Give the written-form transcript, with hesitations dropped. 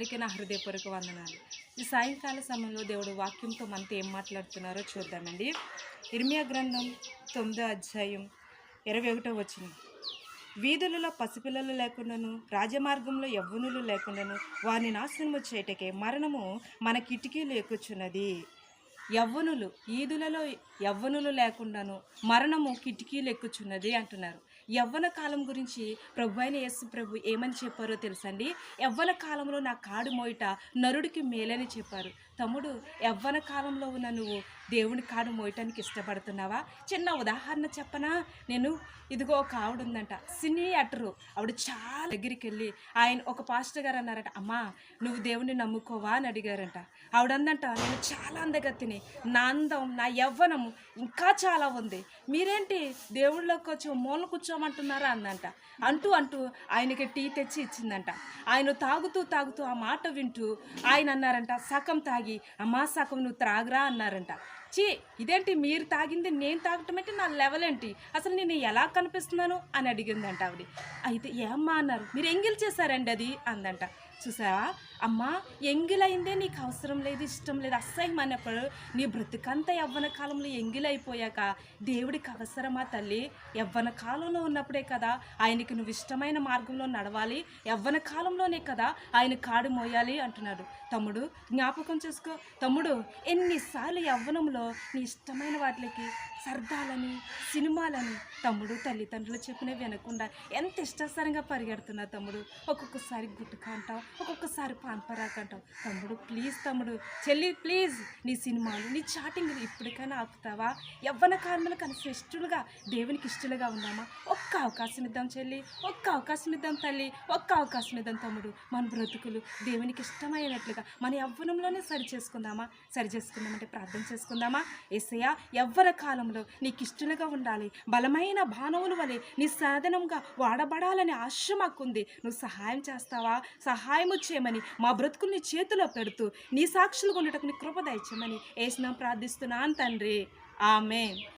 అందరికీ నా హృదయపూర్వక వందనాలు. ఈ సాయంకాల సమయంలో దేవుడు వాక్యంతో మనతో ఏం మాట్లాడుతున్నారో చూద్దామండి. ఇర్మియా గ్రంథం 9వ అధ్యాయం 21వ వచనం. వీధులలో పసిపిల్లలు లేకుండాను, రాజమార్గంలో యవ్వనులు లేకుండాను వారిని నాశనము చేయటకే మరణము మన కిటికీలు ఎక్కుచున్నది. యవ్వనులు, ఈదులలో యవ్వనులు లేకుండాను మరణము కిటికీలు ఎక్కుచున్నది అంటున్నారు. యవ్వన కాలం గురించి ప్రభు అయిన యేసు ప్రభు ఏమని చెప్పారో తెలుసండి. యవ్వన కాలంలో నా కాడు మోయిట నరుడికి మేలని చెప్పారు. తమ్ముడు, యవ్వన కాలంలో ఉన్న నువ్వు దేవుని కాడు మోయటానికి ఇష్టపడుతున్నావా? చిన్న ఉదాహరణ చెప్పనా? నేను ఇదిగో ఒక ఆవిడ ఉందంట, సినీ యాక్టరు. ఆవిడ చాలా దగ్గరికి వెళ్ళి ఒక పాస్టర్ గారు అన్నారట, అమ్మా నువ్వు దేవుని నమ్ముకోవా అని అడిగారంట. ఆవిడందంట, నేను చాలా అందగత్తిని, నా అందం, నా యవ్వనము ఇంకా చాలా ఉంది, మీరేంటి దేవుళ్ళకి వచ్చి మూల కూర్చోమంటున్నారా అందంట. అంటూ ఆయనకి టీ తెచ్చి ఇచ్చిందంట. ఆయన తాగుతూ ఆ మాట వింటూ ఆయన అన్నారంట, సగం తాగి అమ్మా సగం నువ్వు త్రాగురా అన్నారంట. ఇదేంటి మీరు తాగింది నేను తాగటం ఏంటి, నా లెవెల్ ఏంటి, అసలు నేను ఎలా కనిపిస్తున్నాను అని అడిగిందంట ఆవిడ. అయితే ఏమ్మా అన్నారు, మీరు ఎంగిల్ చేశారండి అది అందంట. చూసావా అమ్మా, ఎంగిలైందే నీకు అవసరం లేదు, ఇష్టం లేదు, అసహ్యం అన్నప్పుడు నీ బ్రతుకంతా యవ్వన కాలంలో ఎంగిలైపోయాక దేవుడికి అవసరమా తల్లి? యవ్వన కాలంలో ఉన్నప్పుడే కదా ఆయనకి నువ్వు ఇష్టమైన మార్గంలో నడవాలి, యవ్వన కాలంలోనే కదా ఆయన కాడు మోయాలి అంటున్నాడు. తమ్ముడు జ్ఞాపకం చేసుకో. తమ్ముడు, ఎన్నిసార్లు యవ్వనంలో నీ ఇష్టమైన వాటికి సరదాలని, సినిమాలని తమ్ముడు తల్లిదండ్రులు చెప్పినవి వినకుండా ఎంత ఇష్టాసరంగా పరిగెడుతున్నా తమ్ముడు. ఒక్కొక్కసారి గుట్టుక అంటావు, ఒక్కొక్కసారి పాన్పరాక అంటావు. తమ్ముడు ప్లీజ్, తమ్ముడు చెల్లి ప్లీజ్, నీ సినిమాలు, నీ చాటింగ్ ఇప్పటికైనా ఆపుతావా? యవ్వన కాలంలో కనీసం ఇష్టలుగా, దేవునికి ఇష్టలుగా ఉందామా? ఒక్క అవకాశం ఇద్దాం చెల్లి, ఒక్క అవకాశం ఇద్దాం తల్లి, ఒక్క అవకాశం ఇద్దాం తమ్ముడు. మన బ్రతుకులు దేవునికి ఇష్టమైనట్లుగా మన యవ్వనంలోనే సరి చేసుకుందామంటే ప్రార్థన చేసుకుందామా? యేసయ్యా, యవ్వన కాలంలో నీకు ఇష్టలుగా ఉండాలి, బలమైన బాణవుల వలె నీ సాధనంగా వాడబడాలని ఆశ మాకుంది. నువ్వు సహాయం చేస్తావా? సహాయము చేయమని మా బ్రతుకులు నీ చేతిలో పెడుతూ నీ సాక్షులుగా ఉండటకు నీ కృప దయచేయమని యేసునామమున ప్రార్థిస్తున్నాను తండ్రి. ఆమేన్.